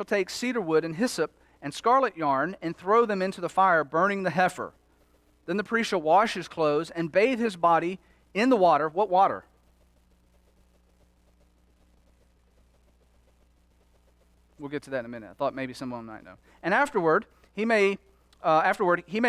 shall take cedar wood and hyssop and scarlet yarn and throw them into the fire, burning the heifer. Then the priest shall wash his clothes and bathe his body in the water. What water? We'll get to that in a minute. I thought maybe someone might know. And afterward he may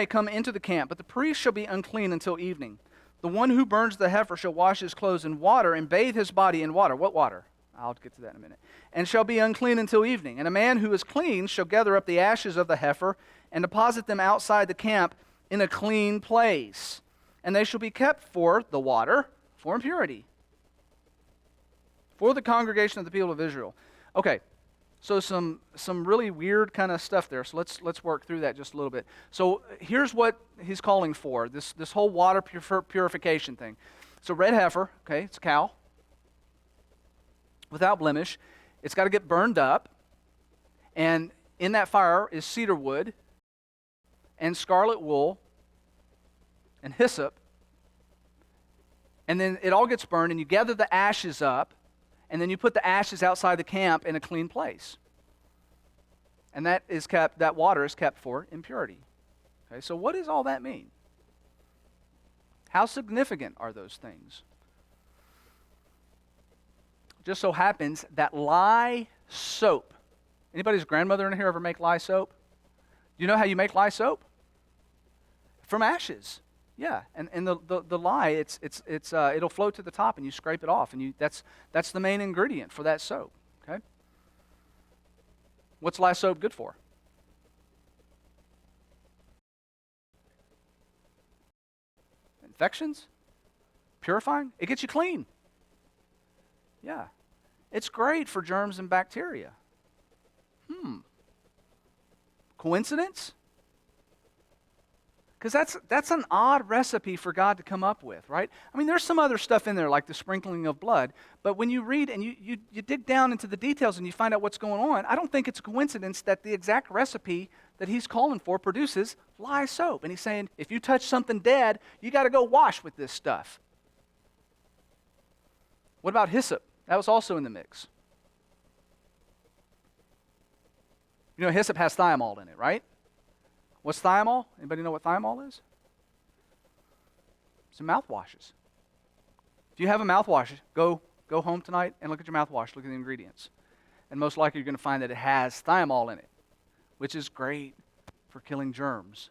come into the camp, but the priest shall be unclean until evening. The one who burns the heifer shall wash his clothes in water and bathe his body in water. What water? I'll get to that in a minute. And shall be unclean until evening. And a man who is clean shall gather up the ashes of the heifer and deposit them outside the camp in a clean place. And they shall be kept for the water, for impurity, for the congregation of the people of Israel. Okay, so some really weird kind of stuff there. So let's work through that just a little bit. So here's what he's calling for, this whole water purification thing. So red heifer, okay, it's a cow, without blemish. It's got to get burned up, and in that fire is cedar wood and scarlet wool and hyssop, and then it all gets burned, and you gather the ashes up, and then you put the ashes outside the camp in a clean place. And that water is kept for impurity. Okay, so what does all that mean? How significant are those things? Just so happens that lye soap. Anybody's grandmother in here ever make lye soap? Do you know how you make lye soap? From ashes. Yeah, and the lye, it'll float to the top, and you scrape it off, and that's the main ingredient for that soap. Okay. What's lye soap good for? Infections? Purifying? It gets you clean. Yeah. It's great for germs and bacteria. Coincidence? Because that's an odd recipe for God to come up with, right? I mean, there's some other stuff in there, like the sprinkling of blood, but when you read and you dig down into the details and you find out what's going on, I don't think it's a coincidence that the exact recipe that he's calling for produces lye soap. And he's saying, if you touch something dead, you got to go wash with this stuff. What about hyssop? That was also in the mix. You know, hyssop has thiamol in it, right? What's thiamol? Anybody know what thiamol is? It's in mouthwashes. If you have a mouthwash, go home tonight and look at your mouthwash, look at the ingredients. And most likely you're going to find that it has thiamol in it, which is great for killing germs.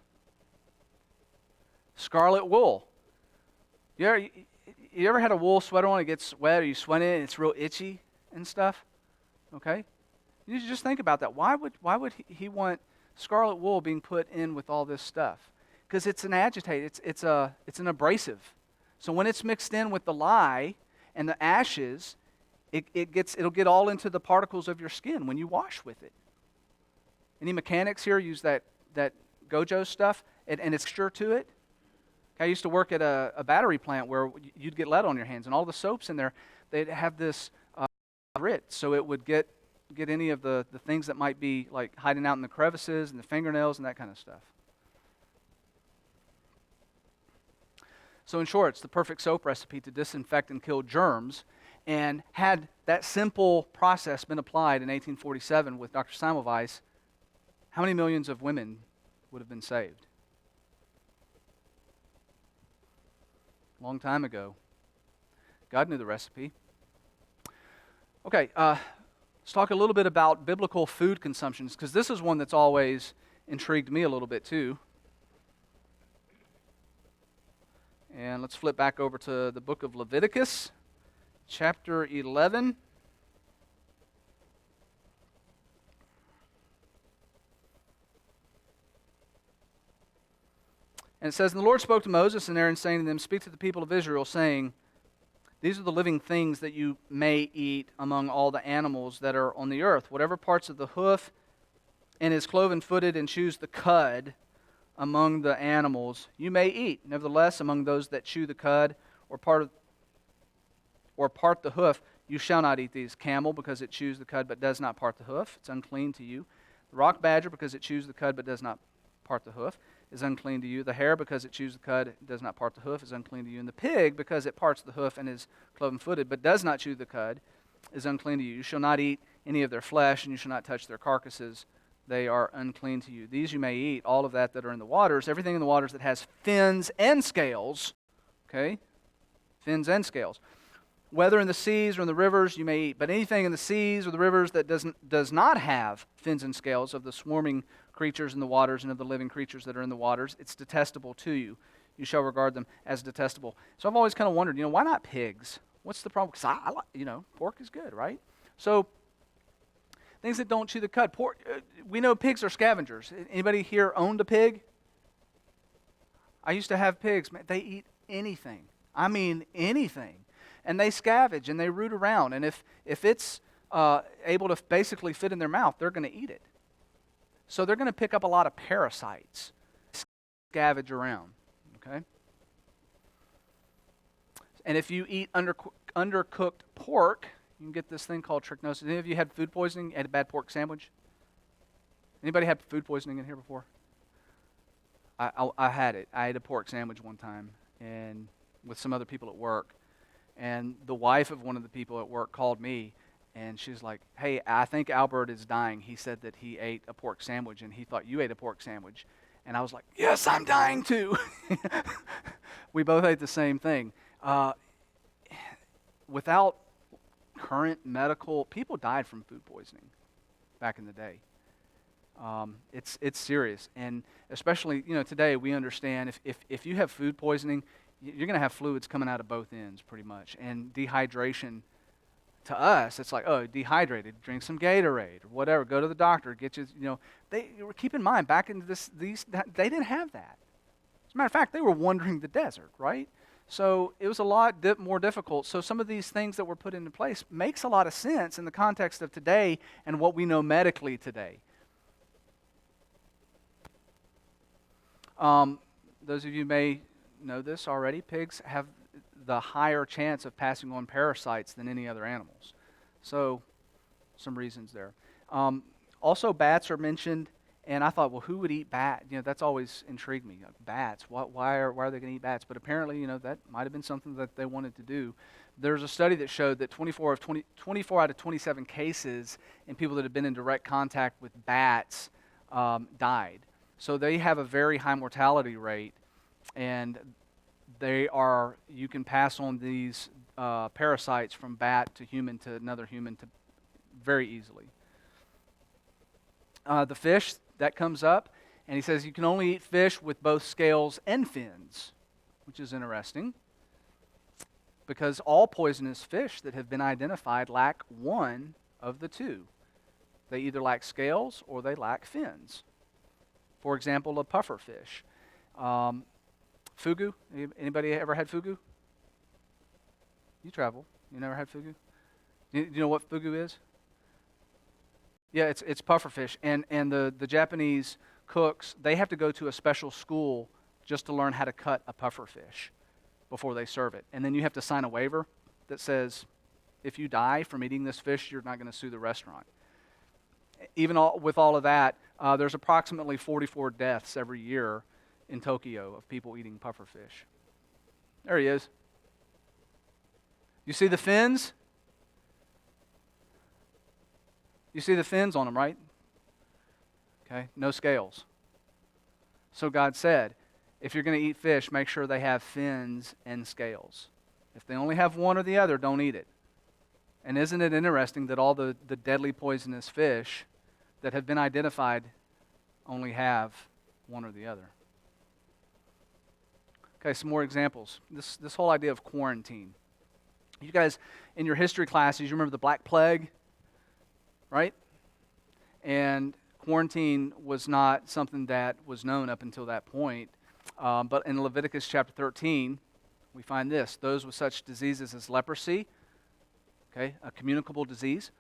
Scarlet wool. You ever had a wool sweater on, it gets wet, or you sweat in it and it's real itchy and stuff? Okay? You just think about that. Why would he want scarlet wool being put in with all this stuff? Because it's an agitator. It's an abrasive. So when it's mixed in with the lye and the ashes, it'll get all into the particles of your skin when you wash with it. Any mechanics here use that Gojo stuff and it's sure to it? I used to work at a battery plant where you'd get lead on your hands, and all the soaps in there, they'd have this grit, so it would get any of the things that might be like hiding out in the crevices and the fingernails and that kind of stuff. So in short, it's the perfect soap recipe to disinfect and kill germs. And had that simple process been applied in 1847 with Dr. Semmelweis, how many millions of women would have been saved? Long time ago. God knew the recipe. Okay, let's talk a little bit about biblical food consumptions, because this is one that's always intrigued me a little bit too. And let's flip back over to the book of Leviticus, chapter 11. And it says, "And the Lord spoke to Moses and Aaron, saying to them, Speak to the people of Israel, saying, These are the living things that you may eat among all the animals that are on the earth. Whatever parts of the hoof and is cloven-footed and chews the cud among the animals, you may eat. Nevertheless, among those that chew the cud or part the hoof, you shall not eat these. Camel, because it chews the cud but does not part the hoof, it's unclean to you. The rock badger, because it chews the cud but does not part the hoof, is unclean to you. The hare, because it chews the cud, does not part the hoof, is unclean to you. And the pig, because it parts the hoof and is cloven-footed, but does not chew the cud, is unclean to you. You shall not eat any of their flesh, and you shall not touch their carcasses. They are unclean to you. These you may eat, all of that are in the waters, everything in the waters that has fins and scales, okay? Fins and scales. Whether in the seas or in the rivers you may eat, but anything in the seas or the rivers that does not have fins and scales, of the swarming creatures in the waters and of the living creatures that are in the waters, it's detestable to you. You shall regard them as detestable. So I've always kind of wondered, why not pigs? What's the problem? Because I like, pork is good, right? So things that don't chew the cud. Pork, we know pigs are scavengers. Anybody here owned a pig? I used to have pigs. Man, they eat anything. I mean anything. And they scavenge and they root around. And if it's able to basically fit in their mouth, they're going to eat it. So they're going to pick up a lot of parasites, scavenge around. Okay? And if you eat undercooked pork, you can get this thing called trichinosis. Any of you had food poisoning? Had a bad pork sandwich? Anybody had food poisoning in here before? I had it. I ate a pork sandwich one time, and with some other people at work. And the wife of one of the people at work called me, and she's like, "Hey, I think Albert is dying. He said that he ate a pork sandwich, and he thought you ate a pork sandwich." And I was like, "Yes, I'm dying too." We both ate the same thing. Without current medical, people died from food poisoning back in the day. It's serious, and especially today we understand if you have food poisoning, you're going to have fluids coming out of both ends pretty much. And dehydration, to us, it's like, oh, dehydrated, drink some Gatorade or whatever, go to the doctor, get you, keep in mind, back in they didn't have that. As a matter of fact, they were wandering the desert, right? So it was a lot more difficult. So some of these things that were put into place makes a lot of sense in the context of today and what we know medically today. Those of you may know this already, pigs have the higher chance of passing on parasites than any other animals. So, some reasons there. Also, bats are mentioned, and I thought, well, who would eat bat? That's always intrigued me. Bats, why are they going to eat bats? But apparently, that might have been something that they wanted to do. There's a study that showed that 24 out of 27 cases in people that have been in direct contact with bats died. So they have a very high mortality rate, and you can pass on these parasites from bat to human to another human very easily. The fish, that comes up, and he says you can only eat fish with both scales and fins, which is interesting, because all poisonous fish that have been identified lack one of the two. They either lack scales or they lack fins. For example, a puffer fish. Fugu. Anybody ever had fugu? You travel. You never had fugu? Do you know what fugu is? Yeah, it's puffer fish. And the Japanese cooks, they have to go to a special school just to learn how to cut a puffer fish before they serve it. And then you have to sign a waiver that says if you die from eating this fish, you're not going to sue the restaurant. Even with all of that, there's approximately 44 deaths every year in Tokyo of people eating puffer fish. There he is. You see the fins? You see the fins on them, right? Okay, no scales. So God said, if you're going to eat fish, make sure they have fins and scales. If they only have one or the other, don't eat it. And isn't it interesting that all the deadly poisonous fish that have been identified only have one or the other? Okay, some more examples. This whole idea of quarantine. You guys, in your history classes, you remember the Black Plague, right? And quarantine was not something that was known up until that point. But in Leviticus chapter 13, we find this. Those with such diseases as leprosy, okay, a communicable disease,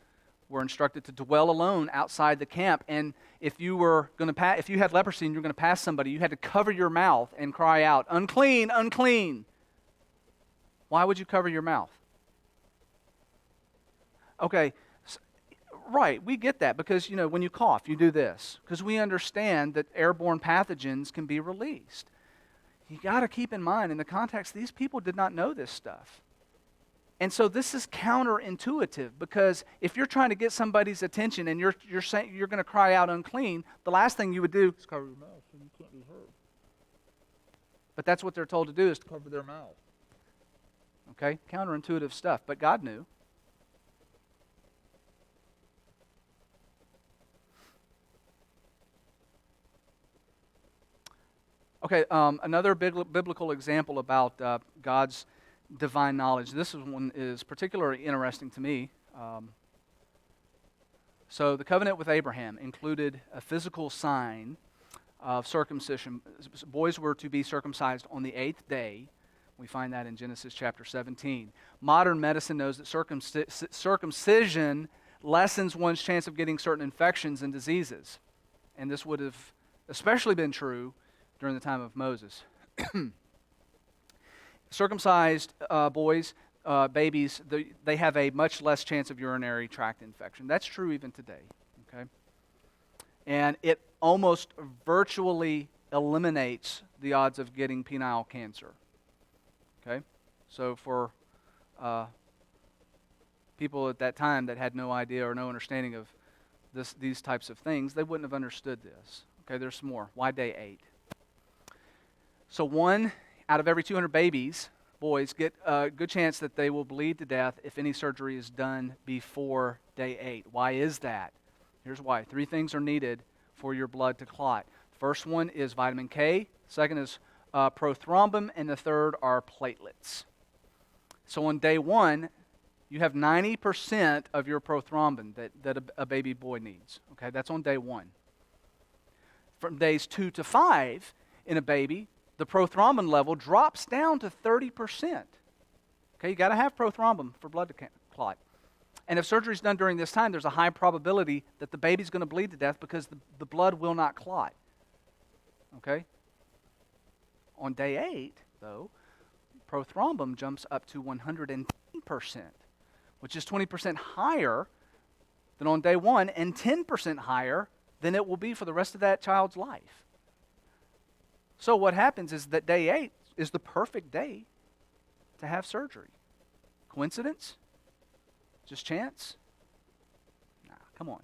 were instructed to dwell alone outside the camp. And if you had leprosy and you were going to pass somebody, you had to cover your mouth and cry out, "Unclean, unclean." Why would you cover your mouth? Okay, right, we get that because, when you cough, you do this. Because we understand that airborne pathogens can be released. You got to keep in mind, in the context, these people did not know this stuff. And so this is counterintuitive, because if you're trying to get somebody's attention and you're saying you're going to cry out unclean, the last thing you would do is cover your mouth so you can't be heard. But that's what they're told to do, is to cover their mouth. Okay? Counterintuitive stuff, but God knew. Okay, another biblical example about God's divine knowledge. This one is particularly interesting to me. So the covenant with Abraham included a physical sign of circumcision. Boys were to be circumcised on the 8th day. We find that in Genesis chapter 17. Modern medicine knows that circumcision lessens one's chance of getting certain infections and diseases. And this would have especially been true during the time of Moses. Circumcised boys, babies, they have a much less chance of urinary tract infection. That's true even today. Okay, and it almost virtually eliminates the odds of getting penile cancer. Okay, so for people at that time that had no idea or no understanding of these types of things, they wouldn't have understood this. Okay, there's some more. Why day 8? So 1 out of every 200 boys, get a good chance that they will bleed to death if any surgery is done before day 8. Why is that? Here's why. 3 things are needed for your blood to clot. First one is vitamin K. Second is prothrombin. And the third are platelets. So on day 1, you have 90% of your prothrombin that a baby boy needs. Okay, that's on day 1. From days 2 to 5 in a baby, the prothrombin level drops down to 30%. Okay, you got to have prothrombin for blood to clot. And if surgery is done during this time, there's a high probability that the baby's going to bleed to death because the blood will not clot. Okay? On day 8, though, prothrombin jumps up to 110%, which is 20% higher than on day 1 and 10% higher than it will be for the rest of that child's life. So what happens is that day 8 is the perfect day to have surgery. Coincidence? Just chance? Nah, come on.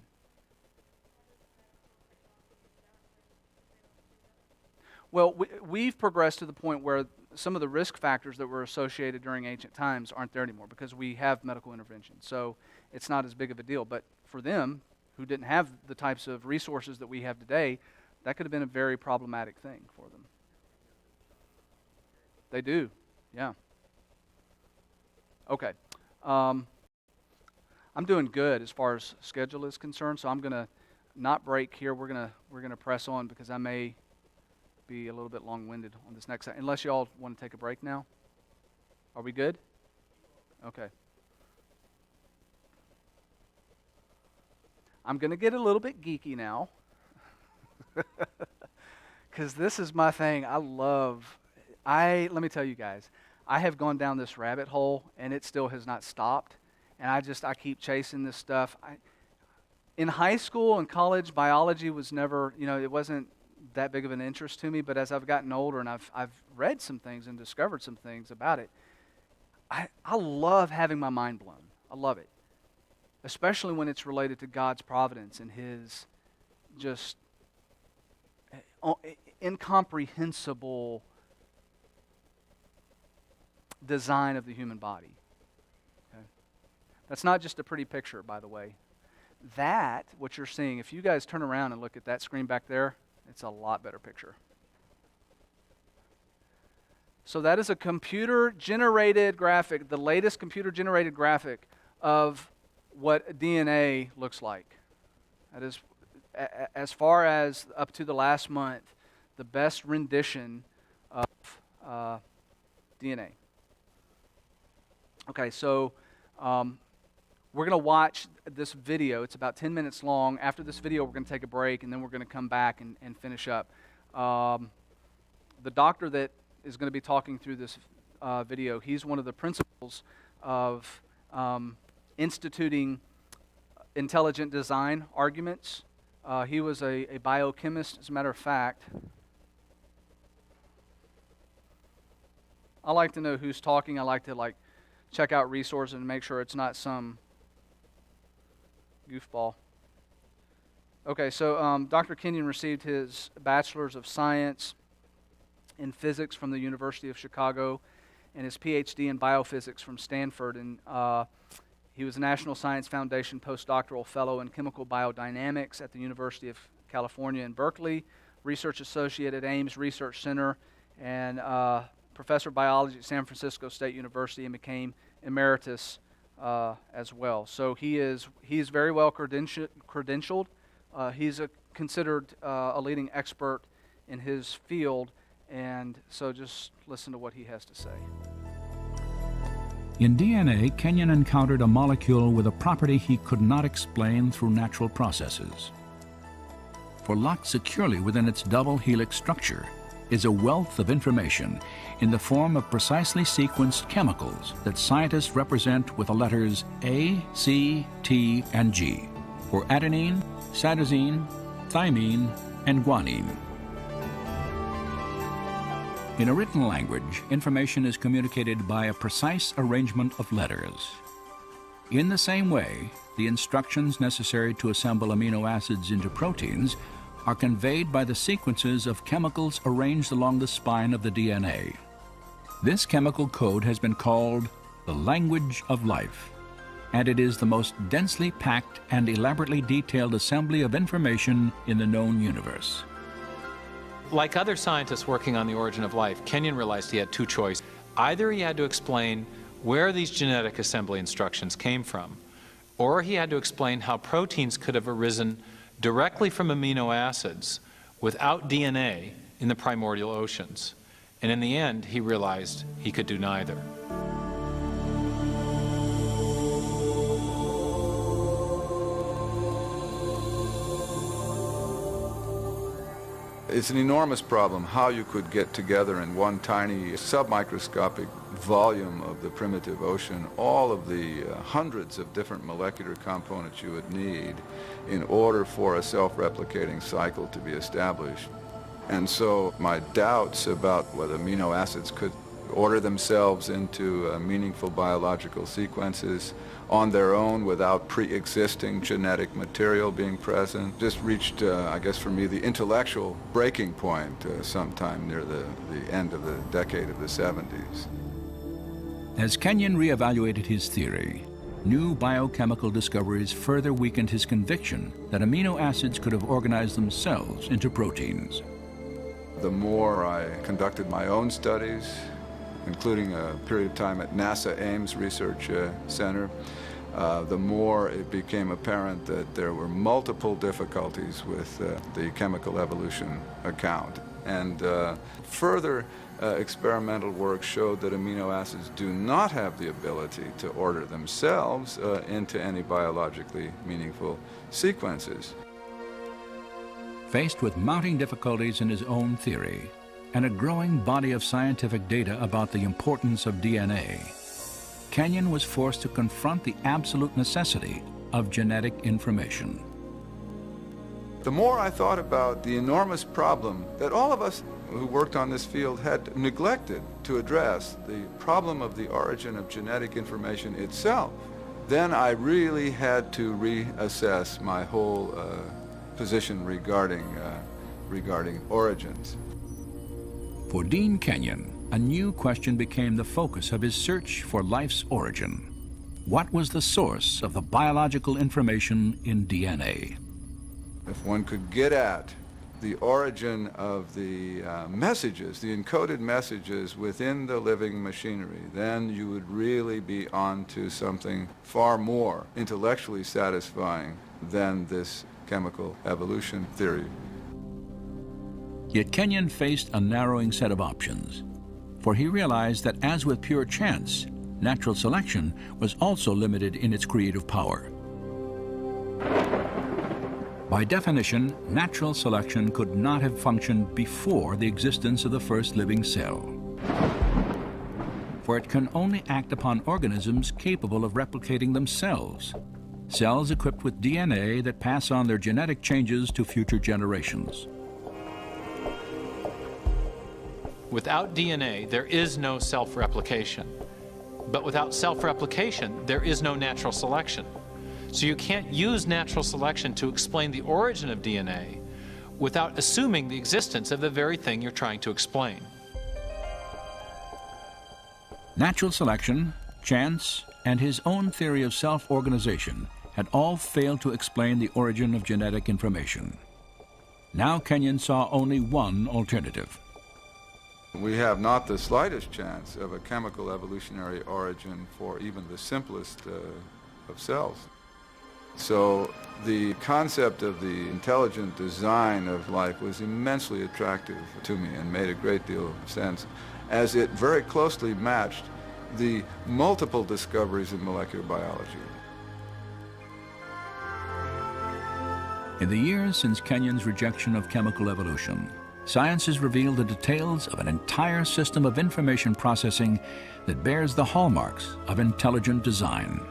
Well, we've progressed to the point where some of the risk factors that were associated during ancient times aren't there anymore because we have medical intervention. So it's not as big of a deal. But for them, who didn't have the types of resources that we have today, that could have been a very problematic thing for them. They do, yeah. Okay. I'm doing good as far as schedule is concerned, so I'm gonna not break here. We're gonna press on because I may be a little bit long-winded on this next. Unless y'all want to take a break now. Are we good? Okay. I'm gonna get a little bit geeky now. Because this is my thing. Let me tell you guys, I have gone down this rabbit hole and it still has not stopped. And I keep chasing this stuff. In high school and college, biology was never, it wasn't that big of an interest to me. But as I've gotten older and I've read some things and discovered some things about it, I love having my mind blown. I love it. Especially when it's related to God's providence and His just incomprehensible design of the human body. Okay? That's not just a pretty picture, by the way. That, what you're seeing, if you guys turn around and look at that screen back there, it's a lot better picture. So that is a computer-generated graphic, the latest computer-generated graphic of what DNA looks like. That is, as far as up to the last month, the best rendition of DNA. Okay, so we're going to watch this video. It's about 10 minutes long. After this video, we're going to take a break, and then we're going to come back and finish up. The doctor that is going to be talking through this video, he's one of the principals of instituting intelligent design arguments. He was a biochemist, as a matter of fact. I like to know who's talking. I like to check out resources and make sure it's not some goofball. Okay, so Dr. Kenyon received his Bachelor's of Science in Physics from the University of Chicago and his PhD in Biophysics from Stanford. And he was a National Science Foundation postdoctoral fellow in chemical biodynamics at the University of California in Berkeley, research associate at Ames Research Center, and professor of biology at San Francisco State University, and became emeritus as well. So he is very well credentialed. He's considered a leading expert in his field, and so just listen to what he has to say. In DNA, Kenyon encountered a molecule with a property he could not explain through natural processes. For locked securely within its double helix structure is a wealth of information in the form of precisely sequenced chemicals that scientists represent with the letters A, C, T, and G for adenine, cytosine, thymine, and guanine. In a written language, information is communicated by a precise arrangement of letters. In the same way, the instructions necessary to assemble amino acids into proteins are conveyed by the sequences of chemicals arranged along the spine of the DNA. This chemical code has been called the language of life, and it is the most densely packed and elaborately detailed assembly of information in the known universe. Like other scientists working on the origin of life, Kenyon realized he had two choices. Either he had to explain where these genetic assembly instructions came from, or he had to explain how proteins could have arisen directly from amino acids without DNA in the primordial oceans. And in the end, he realized he could do neither. It's an enormous problem how you could get together in one tiny submicroscopic volume of the primitive ocean all of the hundreds of different molecular components you would need in order for a self-replicating cycle to be established. And so my doubts about whether amino acids could order themselves into meaningful biological sequences on their own without pre-existing genetic material being present just reached, I guess for me, the intellectual breaking point sometime near the end of the decade of the 70s. As Kenyon reevaluated his theory, new biochemical discoveries further weakened his conviction that amino acids could have organized themselves into proteins. The more I conducted my own studies, including a period of time at NASA Ames Research Center, the more it became apparent that there were multiple difficulties with the chemical evolution account. And further experimental work showed that amino acids do not have the ability to order themselves into any biologically meaningful sequences. Faced with mounting difficulties in his own theory and a growing body of scientific data about the importance of DNA, Kenyon was forced to confront the absolute necessity of genetic information. The more I thought about the enormous problem that all of us who worked on this field had neglected to address, the problem of the origin of genetic information itself, then I really had to reassess my whole position regarding origins. For Dean Kenyon, a new question became the focus of his search for life's origin. What was the source of the biological information in DNA? If one could get at the origin of the messages, the encoded messages within the living machinery, then you would really be on to something far more intellectually satisfying than this chemical evolution theory. Yet Kenyon faced a narrowing set of options, for he realized that, as with pure chance, natural selection was also limited in its creative power. By definition, natural selection could not have functioned before the existence of the first living cell, for it can only act upon organisms capable of replicating themselves, cells equipped with DNA that pass on their genetic changes to future generations. Without DNA, there is no self-replication. But without self-replication, there is no natural selection. So you can't use natural selection to explain the origin of DNA without assuming the existence of the very thing you're trying to explain. Natural selection, chance, and his own theory of self-organization had all failed to explain the origin of genetic information. Now Kenyon saw only one alternative. We have not the slightest chance of a chemical evolutionary origin for even the simplest of cells. So the concept of the intelligent design of life was immensely attractive to me and made a great deal of sense, as it very closely matched the multiple discoveries in molecular biology. In the years since Kenyon's rejection of chemical evolution, science has revealed the details of an entire system of information processing that bears the hallmarks of intelligent design.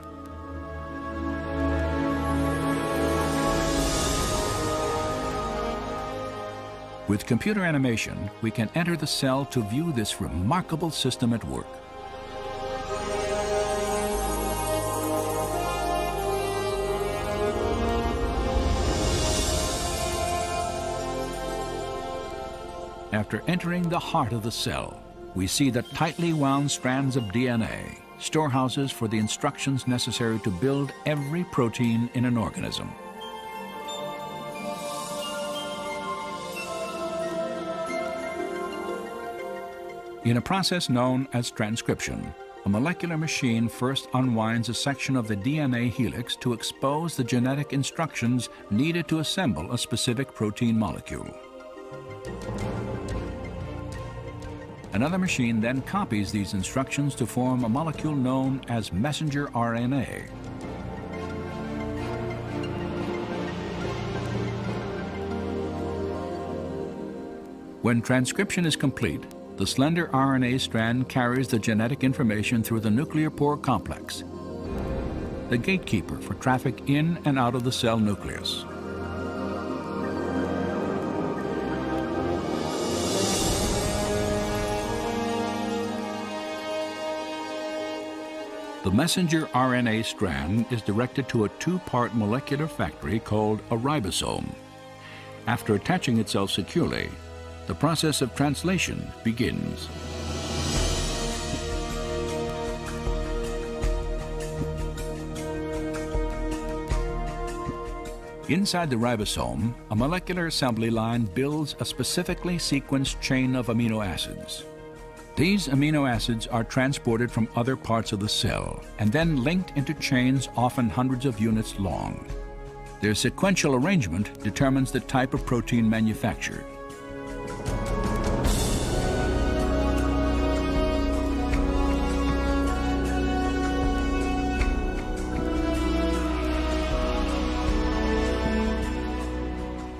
With computer animation, we can enter the cell to view this remarkable system at work. After entering the heart of the cell, we see the tightly wound strands of DNA, storehouses for the instructions necessary to build every protein in an organism. In a process known as transcription, a molecular machine first unwinds a section of the DNA helix to expose the genetic instructions needed to assemble a specific protein molecule. Another machine then copies these instructions to form a molecule known as messenger RNA. When transcription is complete, the slender RNA strand carries the genetic information through the nuclear pore complex, the gatekeeper for traffic in and out of the cell nucleus. The messenger RNA strand is directed to a two-part molecular factory called a ribosome. After attaching itself securely, the process of translation begins. Inside the ribosome, a molecular assembly line builds a specifically sequenced chain of amino acids. These amino acids are transported from other parts of the cell and then linked into chains often hundreds of units long. Their sequential arrangement determines the type of protein manufactured.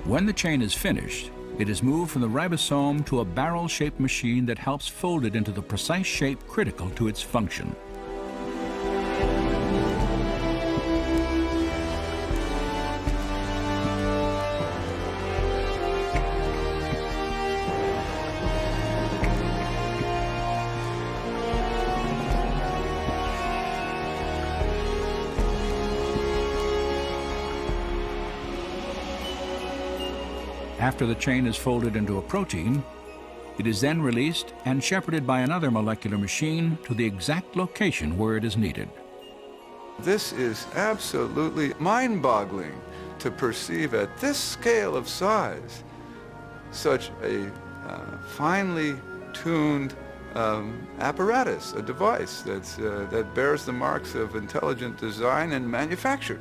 When the chain is finished, it is moved from the ribosome to a barrel-shaped machine that helps fold it into the precise shape critical to its function. After the chain is folded into a protein, it is then released and shepherded by another molecular machine to the exact location where it is needed. This is absolutely mind-boggling to perceive at this scale of size such a finely tuned apparatus, a device that bears the marks of intelligent design and manufacture.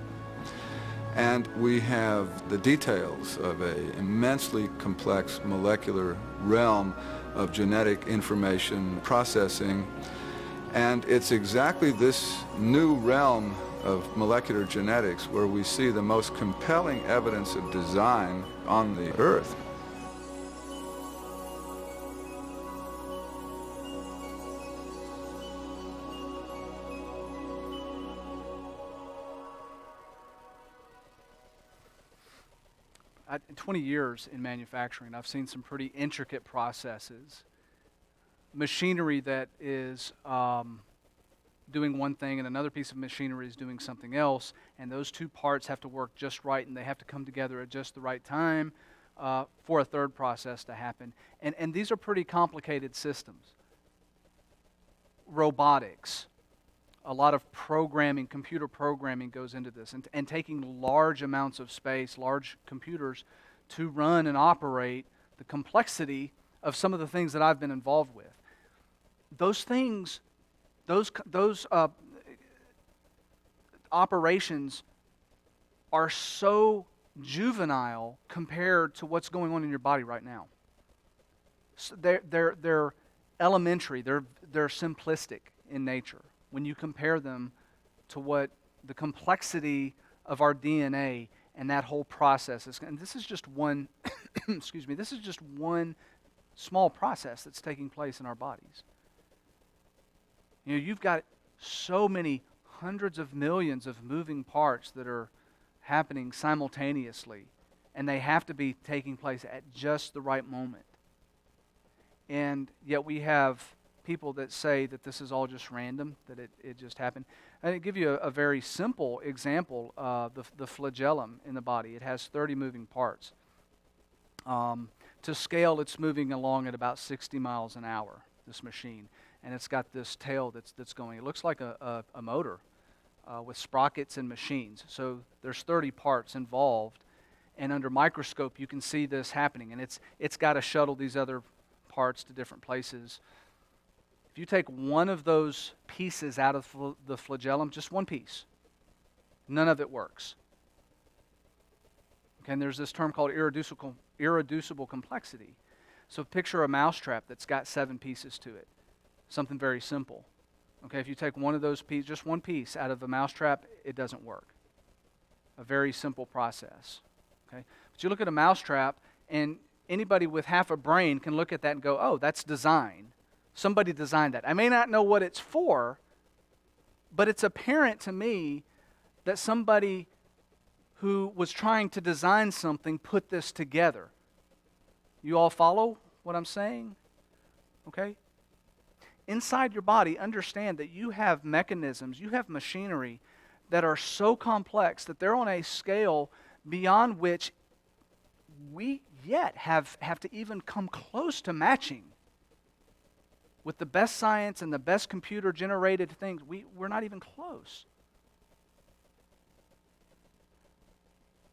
And we have the details of an immensely complex molecular realm of genetic information processing. And it's exactly this new realm of molecular genetics where we see the most compelling evidence of design on the Earth. In 20 years in manufacturing, I've seen some pretty intricate processes, machinery that is doing one thing and another piece of machinery is doing something else, and those two parts have to work just right and they have to come together at just the right time for a third process to happen. And these are pretty complicated systems. Robotics, a lot of programming, computer programming goes into this, and taking large amounts of space, large computers to run and operate the complexity of some of the things that I've been involved with. Those things, those operations are so juvenile compared to what's going on in your body right now. So they're elementary, they're simplistic in nature when you compare them to what the complexity of our DNA and that whole process is. And this is just one, excuse me, this is just one small process that's taking place in our bodies. You know, you've got so many hundreds of millions of moving parts that are happening simultaneously, and they have to be taking place at just the right moment. And yet we have people that say that this is all just random, that it just happened. I'll give you a very simple example. The flagellum in the body, it has 30 moving parts. To scale, it's moving along at about 60 miles an hour, this machine. And it's got this tail that's going. It looks like a motor with sprockets and machines. So there's 30 parts involved. And under microscope, you can see this happening. And it's got to shuttle these other parts to different places. If you take one of those pieces out of the flagellum, just one piece, none of it works. Okay, and there's this term called irreducible complexity. So picture a mousetrap that's got 7 pieces to it, something very simple. Okay, if you take one of those pieces, just one piece out of a mousetrap, it doesn't work. A very simple process. Okay, but you look at a mousetrap, and anybody with half a brain can look at that and go, oh, that's design. Somebody designed that. I may not know what it's for, but it's apparent to me that somebody who was trying to design something put this together. You all follow what I'm saying? Okay? Inside your body, understand that you have mechanisms, you have machinery that are so complex that they're on a scale beyond which we yet have to even come close to matching. With the best science and the best computer-generated things, we're not even close.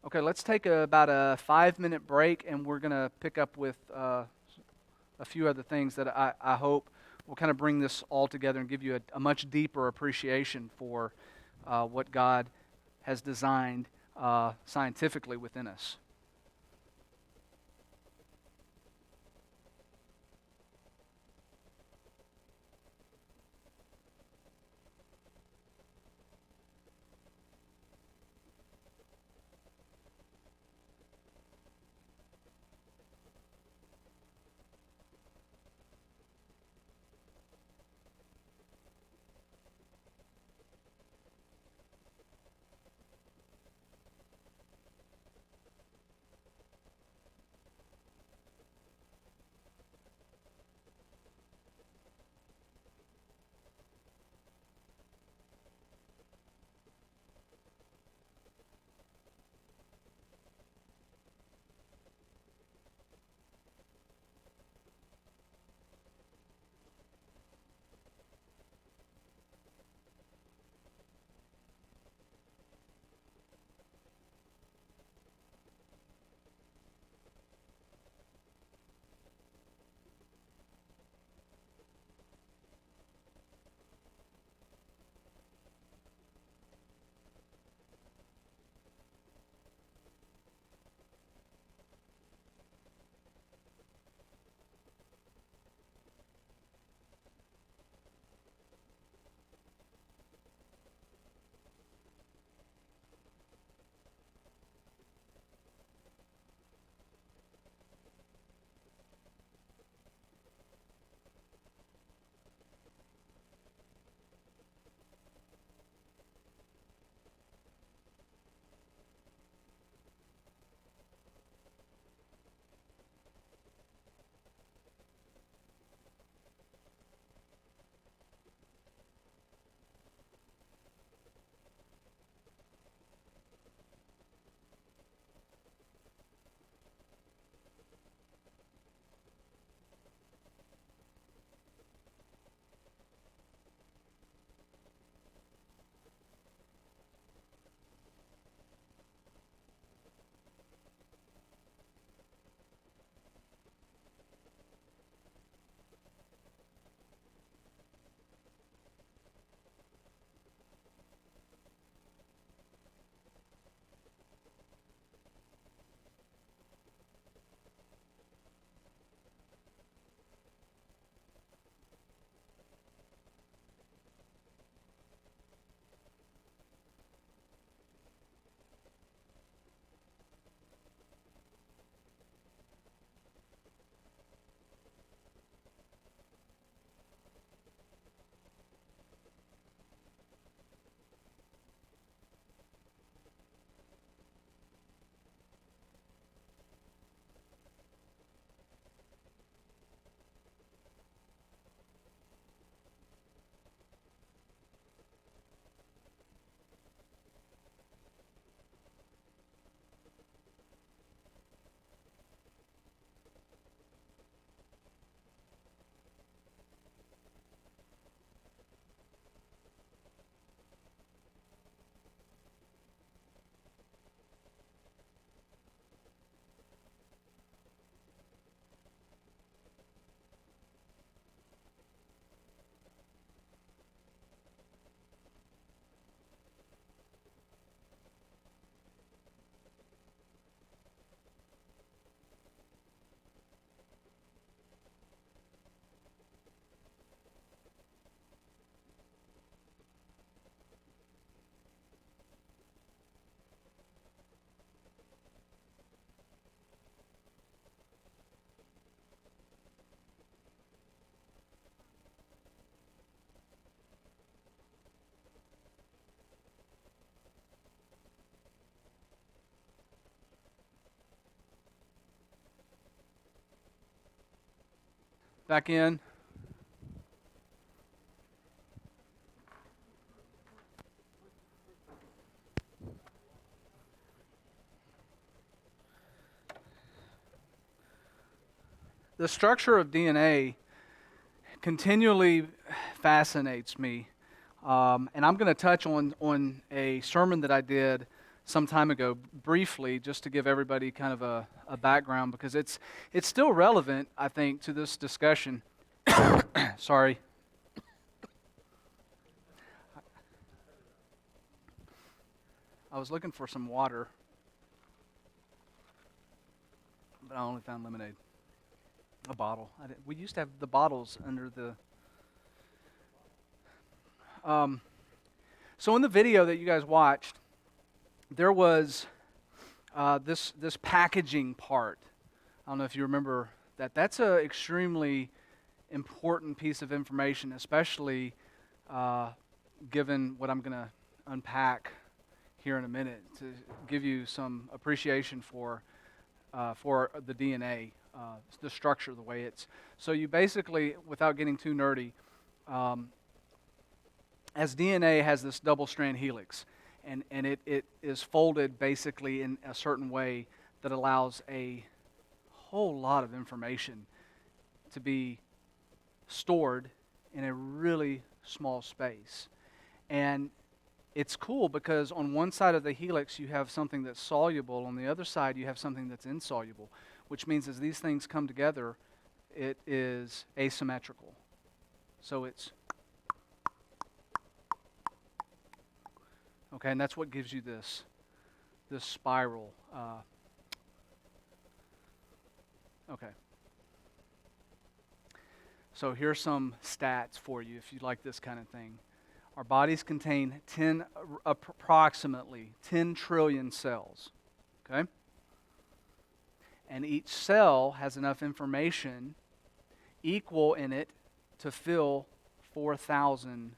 Okay, let's take about a 5-minute break, and we're going to pick up with a few other things that I hope will kind of bring this all together and give you a much deeper appreciation for what God has designed scientifically within us. Back in. The structure of DNA continually fascinates me. And I'm going to touch on a sermon that I did some time ago, briefly, just to give everybody kind of a background, because it's still relevant, I think, to this discussion. Sorry. I was looking for some water, but I only found lemonade. A bottle. We used to have the bottles under the... So in the video that you guys watched, there was this packaging part. I don't know if you remember that. That's an extremely important piece of information, especially given what I'm going to unpack here in a minute to give you some appreciation for the DNA, the structure, the way it's. So you basically, without getting too nerdy, as DNA has this double-strand helix, and it is folded basically in a certain way that allows a whole lot of information to be stored in a really small space. And it's cool because on one side of the helix you have something that's soluble, on the other side you have something that's insoluble, which means as these things come together, it is asymmetrical. So it's okay, and that's what gives you this spiral. Okay. So here's some stats for you if you like this kind of thing. Our bodies contain approximately 10 trillion cells. Okay? And each cell has enough information equal in it to fill 4,000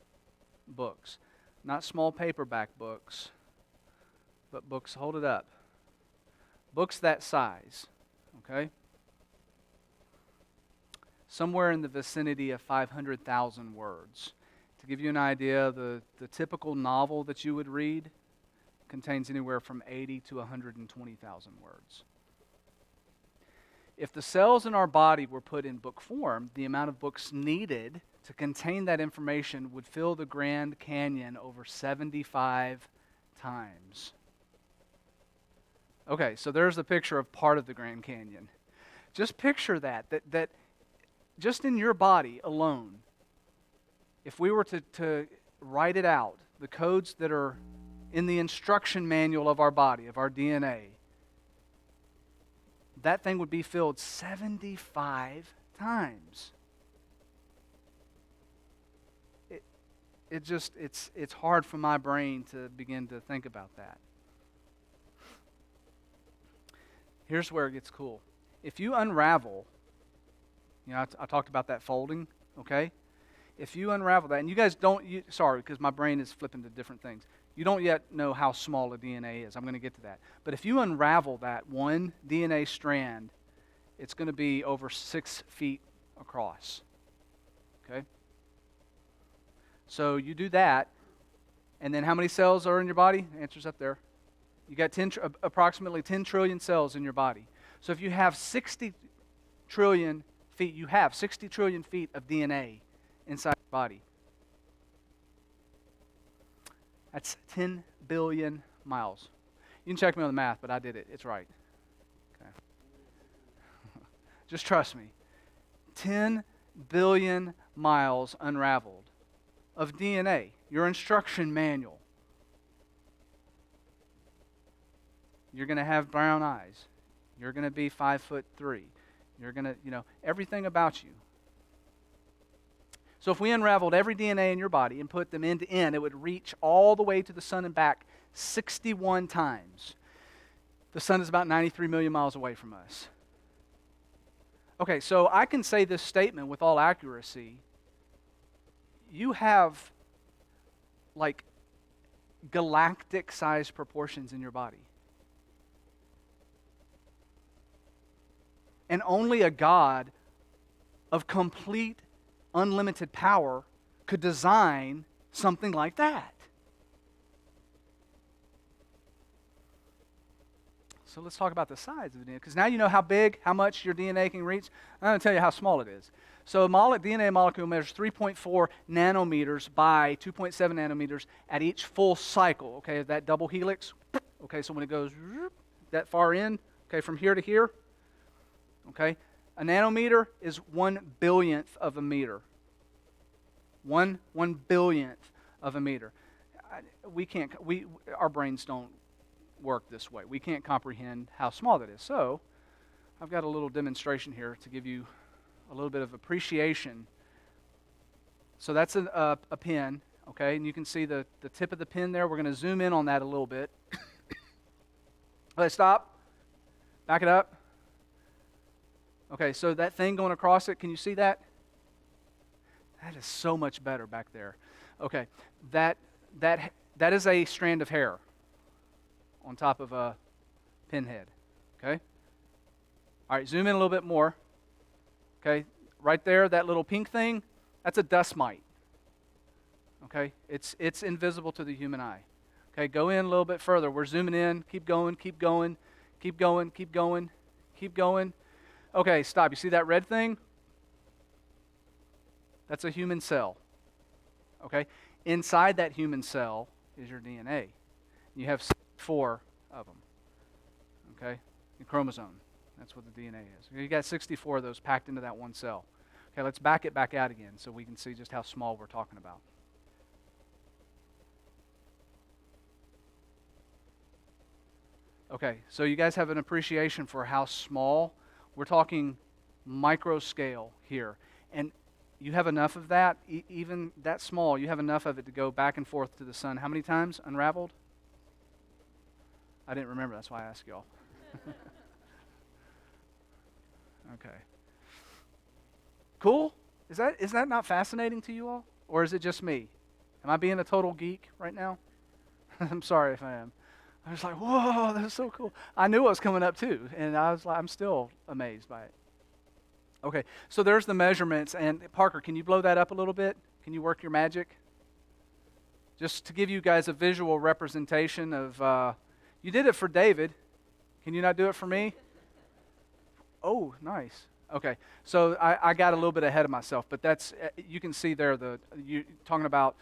books. Not small paperback books, but books, hold it up. Books that size, okay? Somewhere in the vicinity of 500,000 words. To give you an idea, the typical novel that you would read contains anywhere from 80 to 120,000 words. If the cells in our body were put in book form, the amount of books needed to contain that information would fill the Grand Canyon over 75 times. Okay, so there's a picture of part of the Grand Canyon. Just picture that just in your body alone, if we were to write it out, the codes that are in the instruction manual of our body, of our DNA, that thing would be filled 75 times. It's hard for my brain to begin to think about that. Here's where it gets cool. If you unravel, I talked about that folding, okay? If you unravel that, and you guys sorry, because my brain is flipping to different things. You don't yet know how small a DNA is. I'm going to get to that. But if you unravel that one DNA strand, it's going to be over 6 feet across, okay? So you do that, and then how many cells are in your body? The answer's up there. You got approximately 10 trillion cells in your body. So if you have 60 trillion feet, you have 60 trillion feet of DNA inside your body. That's 10 billion miles. You can check me on the math, but I did it. It's right. Okay. Just trust me. 10 billion miles unraveled of DNA, your instruction manual. You're going to have brown eyes. You're going to be 5'3". You're going to, everything about you. So if we unraveled every DNA in your body and put them end to end, it would reach all the way to the sun and back 61 times. The sun is about 93 million miles away from us. Okay, so I can say this statement with all accuracy. You have like galactic-sized proportions in your body. And only a God of complete unlimited power could design something like that? So let's talk about the size of the DNA, because now you know how big, how much your DNA can reach. I'm going to tell you how small it is. So a DNA molecule measures 3.4 nanometers by 2.7 nanometers at each full cycle, okay, that double helix. Okay, so when it goes that far in, okay, from here to here, okay, a nanometer is 1/billionth of a meter. One billionth of a meter. Our brains don't work this way. We can't comprehend how small that is. So I've got a little demonstration here to give you a little bit of appreciation. So that's a pin, okay, and you can see the tip of the pin there. We're going to zoom in on that a little bit. Let's stop. Back it up. Okay, so that thing going across it, can you see that? That is so much better back there. Okay, that is a strand of hair on top of a pinhead, okay? All right, zoom in a little bit more. Okay, right there, that little pink thing, that's a dust mite. Okay, it's invisible to the human eye. Okay, go in a little bit further. We're zooming in. Keep going, keep going, keep going, keep going, keep going. Okay, stop. You see that red thing? That's a human cell. Okay, inside that human cell is your DNA. You have 4 of them. Okay, your chromosome. That's what the DNA is. You got 64 of those packed into that one cell. Okay, let's back it back out again so we can see just how small we're talking about. Okay, so you guys have an appreciation for how small. We're talking micro scale here. And you have enough of that, even that small, you have enough of it to go back and forth to the sun. How many times unraveled? I didn't remember, that's why I asked y'all. Okay. Cool? Is that not fascinating to you all? Or is it just me? Am I being a total geek right now? I'm sorry if I am. I was like, whoa, that's so cool. I knew it was coming up too, and I was like, I'm still amazed by it. Okay, so there's the measurements, and Parker, can you blow that up a little bit? Can you work your magic? Just to give you guys a visual representation of, you did it for David. Can you not do it for me? Oh, nice. Okay, so I got a little bit ahead of myself, but that's, you can see there, you talking about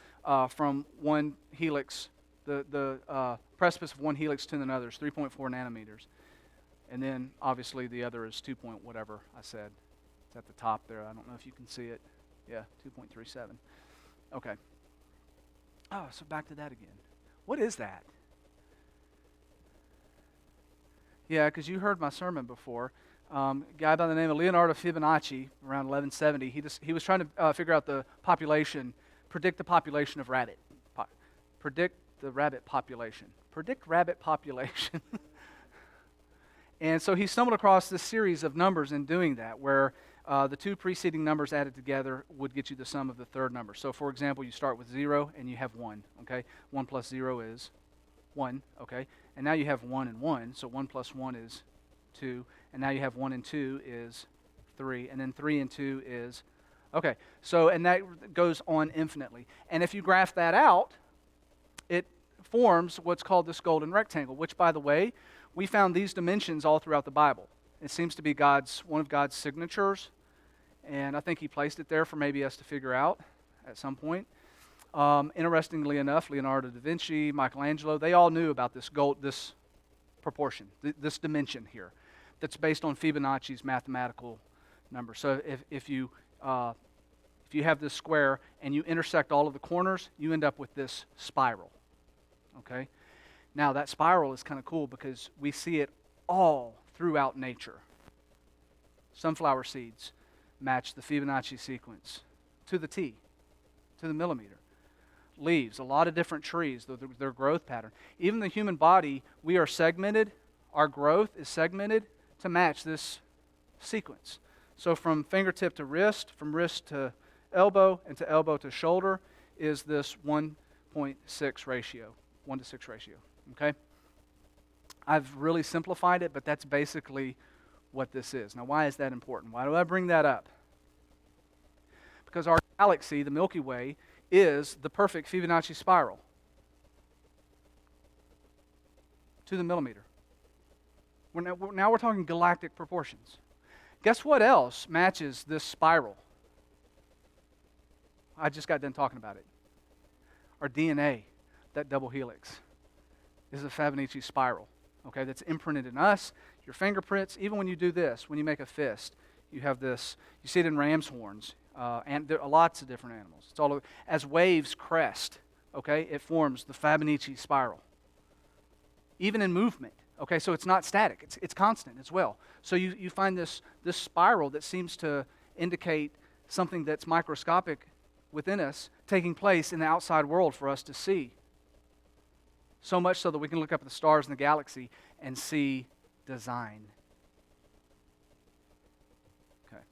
from one helix, the precipice of one helix to another is 3.4 nanometers. And then, obviously, the other is 2 point whatever I said. It's at the top there. I don't know if you can see it. Yeah, 2.37. Okay. Oh, so back to that again. What is that? Yeah, because you heard my sermon before. A guy by the name of Leonardo Fibonacci, around 1170, he was trying to figure out the population, predict the population of rabbit. Predict the rabbit population. Predict rabbit population. And so he stumbled across this series of numbers in doing that, where the 2 preceding numbers added together would get you the sum of the third number. So, for example, you start with 0 and you have 1, okay? 1 plus 0 is 1, okay? And now you have 1 and 1, so 1 plus 1 is 2. And now you have 1 and 2 is 3. And then 3 and 2 is, okay. So, and that goes on infinitely. And if you graph that out, it forms what's called this golden rectangle, which, by the way, we found these dimensions all throughout the Bible. It seems to be one of God's signatures, and I think he placed it there for maybe us to figure out at some point. Interestingly enough, Leonardo da Vinci, Michelangelo, they all knew about this proportion, this dimension here, that's based on Fibonacci's mathematical number. So if you have this square and you intersect all of the corners, you end up with this spiral. Okay? Now that spiral is kind of cool because we see it all throughout nature. Sunflower seeds match the Fibonacci sequence to the T, to the millimeter. Leaves, a lot of different trees, their growth pattern. Even the human body, we are segmented. Our growth is segmented to match this sequence. So from fingertip to wrist, from wrist to elbow, and to elbow to shoulder is this 1.6 ratio, 1 to 6 ratio, okay? I've really simplified it, but that's basically what this is. Now, why is that important? Why do I bring that up? because our galaxy, the Milky Way, is the perfect Fibonacci spiral to the millimeter. Now we're talking galactic proportions. Guess what else matches this spiral? I just got done talking about it. Our DNA, that double helix, is a Fibonacci spiral, okay, that's imprinted in us, your fingerprints. Even when you do this, when you make a fist, you have this, you see it in ram's horns, and there are lots of different animals. It's all over. As waves crest, okay, it forms the Fibonacci spiral. Even in movement, okay, so it's not static, it's constant as well. So you find this spiral that seems to indicate something that's microscopic within us taking place in the outside world for us to see. So much so that we can look up at the stars in the galaxy and see design. Okay.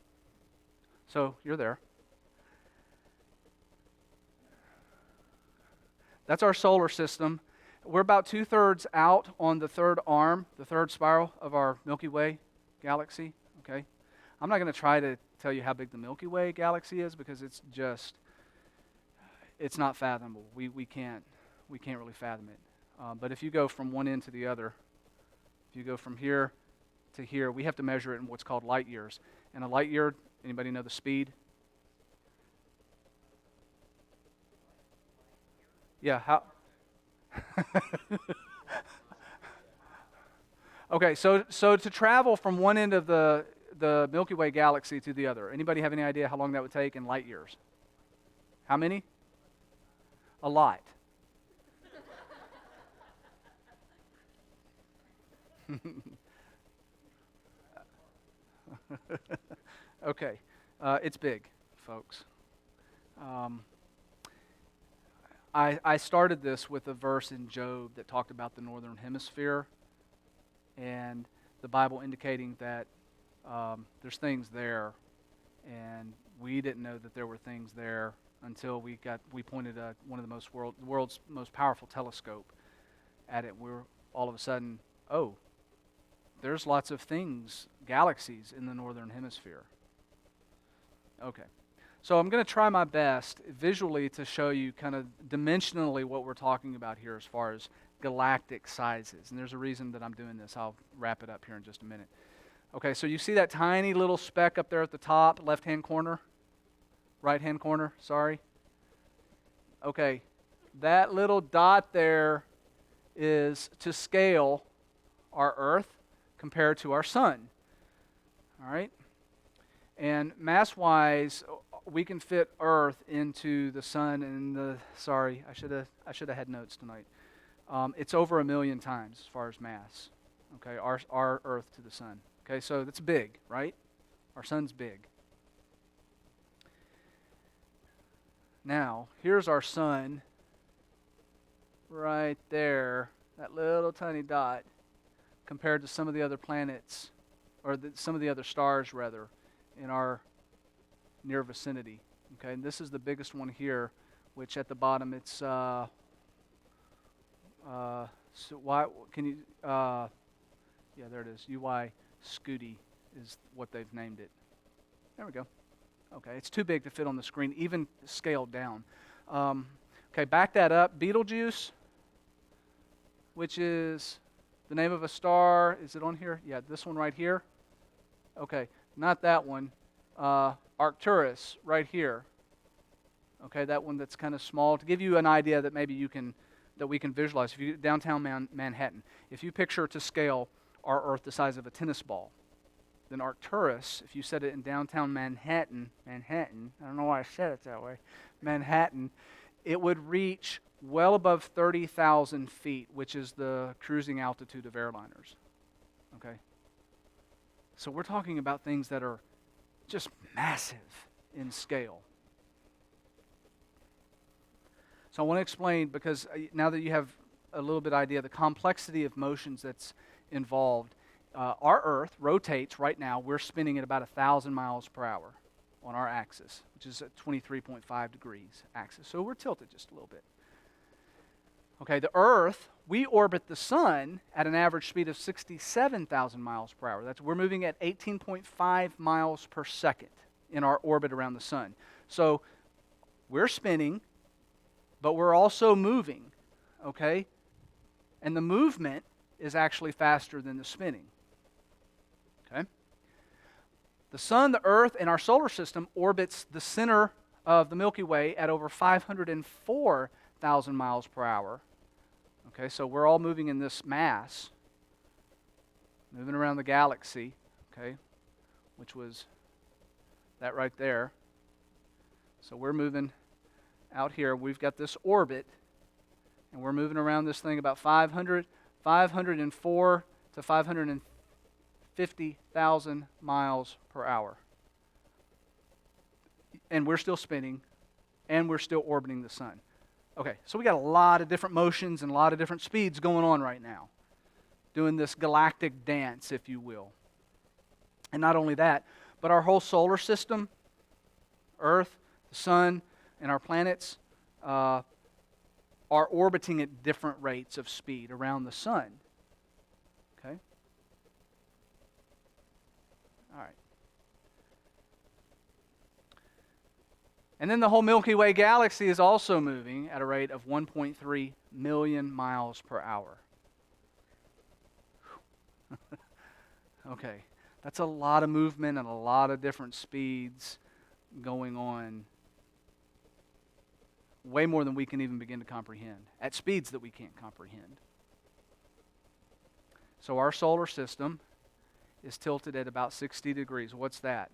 So you're there. That's our solar system. We're about 2/3 out on the third arm, the third spiral of our Milky Way galaxy. Okay. I'm not going to try to tell you how big the Milky Way galaxy is because it's not fathomable. We can't really fathom it. But if you go from one end to the other, if you go from here to here, we have to measure it in what's called light years. And a light year, anybody know the speed? Yeah, how? Okay, so to travel from one end of the Milky Way galaxy to the other, anybody have any idea how long that would take in light years? How many? A lot. Okay, it's big, folks. I started this with a verse in Job that talked about the northern hemisphere and the Bible indicating that there's things there, and we didn't know that there were things there until we pointed one of the world's most powerful telescope at it. We're all of a sudden, oh, there's lots of things, galaxies in the northern hemisphere. Okay. So I'm going to try my best visually to show you kind of dimensionally what we're talking about here as far as galactic sizes. And there's a reason that I'm doing this. I'll wrap it up here in just a minute. Okay, so you see that tiny little speck up there at the top, left-hand corner? Right-hand corner, sorry. Okay, that little dot there is to scale our Earth compared to our sun. All right? And mass-wise, we can fit Earth into the sun and sorry, I should have had notes tonight. It's over 1 million times as far as mass. Okay, our Earth to the sun. Okay, so that's big, right? Our sun's big. Now, here's our sun right there, that little tiny dot, compared to some of the other planets, or some of the other stars, rather, in our near vicinity. Okay, and this is the biggest one here, which at the bottom it's so why can you yeah, there it is. UY Scuti is what they've named it. There we go. Okay, it's too big to fit on the screen, even scaled down. Okay, back that up. Betelgeuse, which is the name of a star. Is it on here? Yeah, this one right here. Okay, not that one. Arcturus right here. Okay, that one that's kind of small. To give you an idea that maybe we can visualize. If you downtown Manhattan, if you picture to scale our Earth the size of a tennis ball, then Arcturus, if you set it in downtown Manhattan, I don't know why I said it that way, Manhattan, it would reach well above 30,000 feet, which is the cruising altitude of airliners. Okay? So we're talking about things that are just massive in scale. So I want to explain, because now that you have a little bit idea of the complexity of motions that's involved, our Earth rotates right now. We're spinning at about 1,000 miles per hour on our axis, which is at 23.5 degrees axis. So we're tilted just a little bit. Okay, the Earth, we orbit the sun at an average speed of 67,000 miles per hour. We're moving at 18.5 miles per second in our orbit around the sun. So we're spinning, but we're also moving, okay? And the movement is actually faster than the spinning, okay? The sun, the earth, and our solar system orbits the center of the Milky Way at over 504,000 miles per hour. Okay, so we're all moving in this mass, moving around the galaxy, okay, which was that right there. So we're moving out here. We've got this orbit, and we're moving around this thing about 504 to 550,000 miles per hour. And we're still spinning, and we're still orbiting the sun. Okay, so we got a lot of different motions and a lot of different speeds going on right now, doing this galactic dance, if you will. And not only that, but our whole solar system, Earth, the sun, and our planets are orbiting at different rates of speed around the sun. Okay? All right. And then the whole Milky Way galaxy is also moving at a rate of 1.3 million miles per hour. Okay, that's a lot of movement and a lot of different speeds going on. Way more than we can even begin to comprehend, at speeds that we can't comprehend. So our solar system is tilted at about 60 degrees. What's that?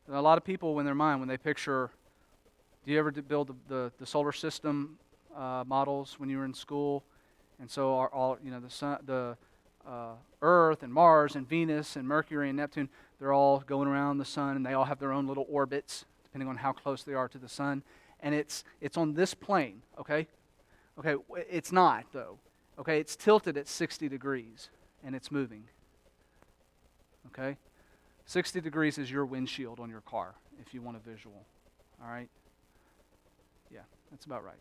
And a lot of people, in their mind, when they picture, do you ever build the solar system models when you were in school? And so the sun, the Earth and Mars and Venus and Mercury and Neptune, they're all going around the sun, and they all have their own little orbits depending on how close they are to the sun. And it's on this plane, okay? Okay, it's not though. Okay, it's tilted at 60 degrees and it's moving. Okay? 60 degrees is your windshield on your car if you want a visual. All right? Yeah, that's about right.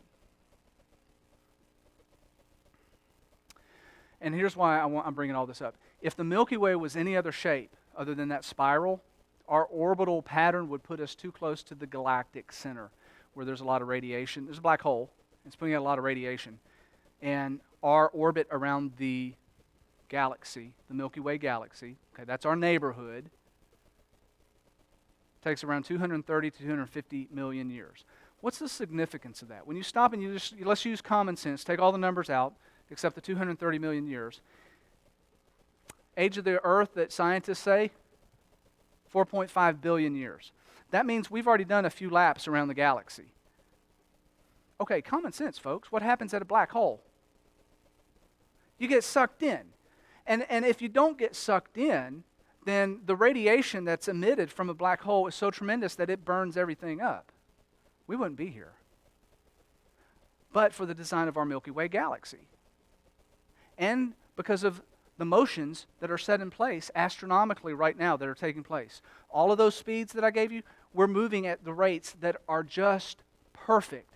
And here's why I'm bringing all this up. If the Milky Way was any other shape other than that spiral, our orbital pattern would put us too close to the galactic center where there's a lot of radiation. There's a black hole. It's putting out a lot of radiation. And our orbit around the galaxy, the Milky Way galaxy, okay, that's our neighborhood, takes around 230 to 250 million years. What's the significance of that? When you stop and let's use common sense, take all the numbers out, except the 230 million years. Age of the Earth that scientists say, 4.5 billion years. That means we've already done a few laps around the galaxy. Okay, common sense, folks. What happens at a black hole? You get sucked in. And if you don't get sucked in, then the radiation that's emitted from a black hole is so tremendous that it burns everything up. We wouldn't be here. But for the design of our Milky Way galaxy. And because of the motions that are set in place astronomically right now that are taking place. All of those speeds that I gave you, we're moving at the rates that are just perfect.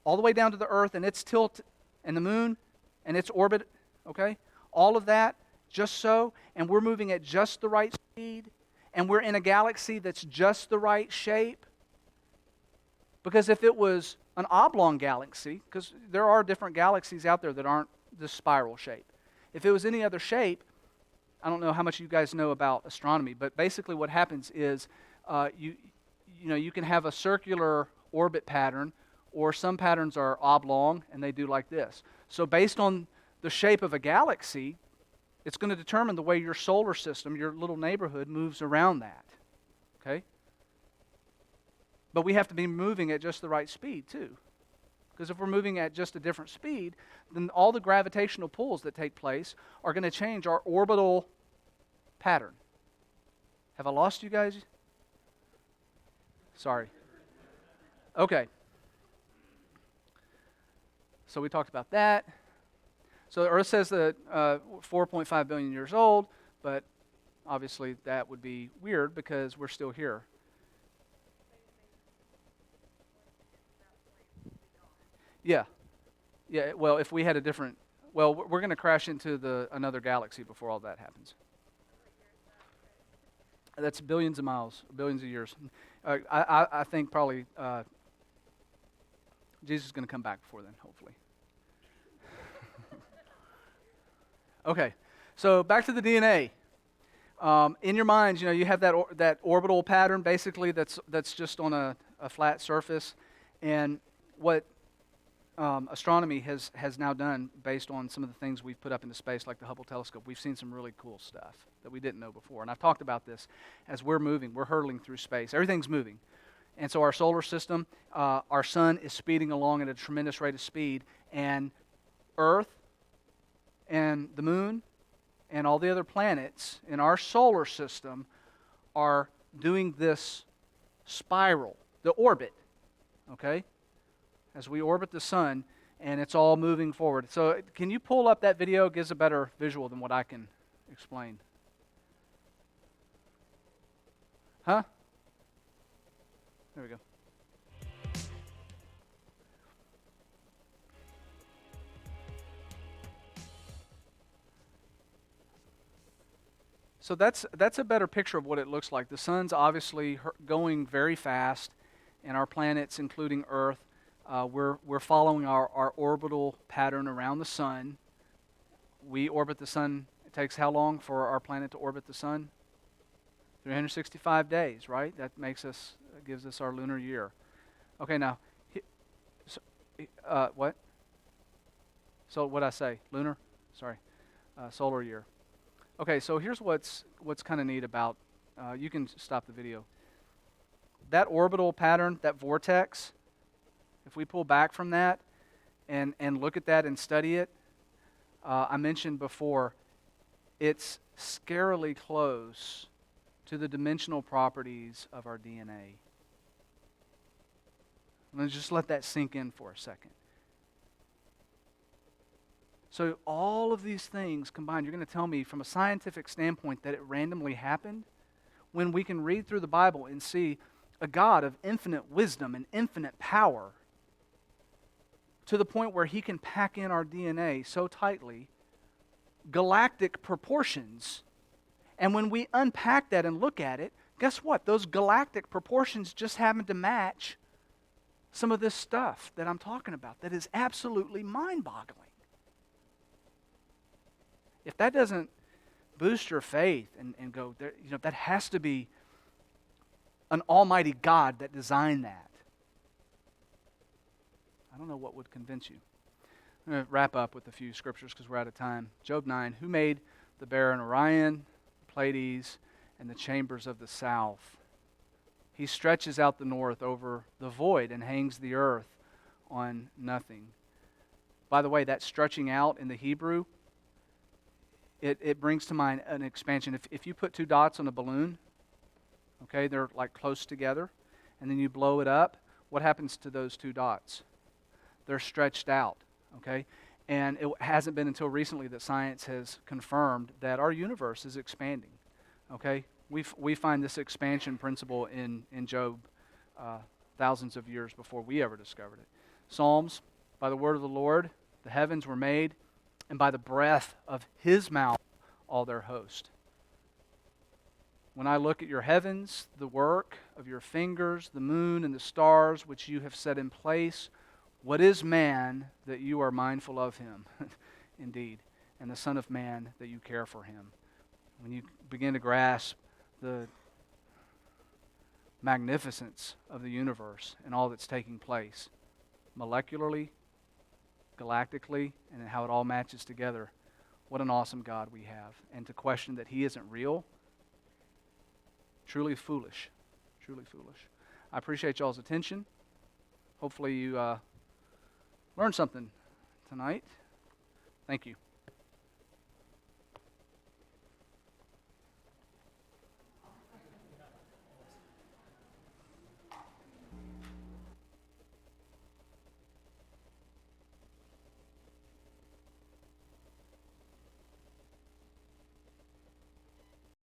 All the way down to the Earth and its tilt and the moon and its orbit, okay? All of that, just so, and we're moving at just the right speed, and we're in a galaxy that's just the right shape. Because if it was an oblong galaxy, because there are different galaxies out there that aren't this spiral shape. If it was any other shape, I don't know how much you guys know about astronomy, but basically what happens is you can have a circular orbit pattern, or some patterns are oblong and they do like this. So based on the shape of a galaxy, it's going to determine the way your solar system, your little neighborhood, moves around that. Okay? But we have to be moving at just the right speed too. Because if we're moving at just a different speed, then all the gravitational pulls that take place are going to change our orbital pattern. Have I lost you guys? Sorry. Okay. So we talked about that. So the Earth says that 4.5 billion years old, but obviously that would be weird because we're still here. Yeah. Yeah, well, if we had a different... Well, we're going to crash into another galaxy before all that happens. That's billions of miles, billions of years. I think probably Jesus is going to come back before then, hopefully. Okay, so back to the DNA. In your minds, you have that orbital pattern, basically, that's just on a flat surface. And what astronomy has now done, based on some of the things we've put up into space, like the Hubble telescope, we've seen some really cool stuff that we didn't know before. And I've talked about this as we're hurtling through space. Everything's moving. And so our solar system, our sun is speeding along at a tremendous rate of speed, and Earth and the moon and all the other planets in our solar system are doing this spiral, the orbit, okay? As we orbit the sun, and it's all moving forward. So can you pull up that video? It gives a better visual than what I can explain. Huh? There we go. So that's a better picture of what it looks like. The sun's obviously going very fast, and our planets, including Earth, we're following our orbital pattern around the sun. We orbit the sun. It takes how long for our planet to orbit the sun? 365 days, right? That gives us our lunar year. Okay, now, what? So what did I say? Lunar? Sorry, solar year. Okay, so here's what's kind of neat about, you can stop the video. That orbital pattern, that vortex, if we pull back from that and look at that and study it, I mentioned before, it's scarily close to the dimensional properties of our DNA. Let's just let that sink in for a second. So all of these things combined, you're going to tell me from a scientific standpoint that it randomly happened, when we can read through the Bible and see a God of infinite wisdom and infinite power, to the point where he can pack in our DNA so tightly, galactic proportions. And when we unpack that and look at it, guess what? Those galactic proportions just happen to match some of this stuff that I'm talking about that is absolutely mind-boggling. If that doesn't boost your faith and go, there, that has to be an almighty God that designed that. I don't know what would convince you. I'm going to wrap up with a few scriptures because we're out of time. Job 9, who made the bear and Orion, Pleiades, and the chambers of the south? He stretches out the north over the void and hangs the earth on nothing. By the way, that stretching out in the Hebrew, it brings to mind an expansion. If you put two dots on a balloon, okay, they're like close together, and then you blow it up, what happens to those two dots? They're stretched out, okay? And it hasn't been until recently that science has confirmed that our universe is expanding, okay? We find this expansion principle in Job thousands of years before we ever discovered it. Psalms, by the word of the Lord, the heavens were made, and by the breath of his mouth, all their host. When I look at your heavens, the work of your fingers, the moon and the stars which you have set in place, what is man that you are mindful of him? Indeed. And the Son of Man that you care for him. When you begin to grasp the magnificence of the universe and all that's taking place, molecularly, galactically, and how it all matches together, what an awesome God we have. And to question that he isn't real, truly foolish. Truly foolish. I appreciate y'all's attention. Hopefully you learned something tonight. Thank you.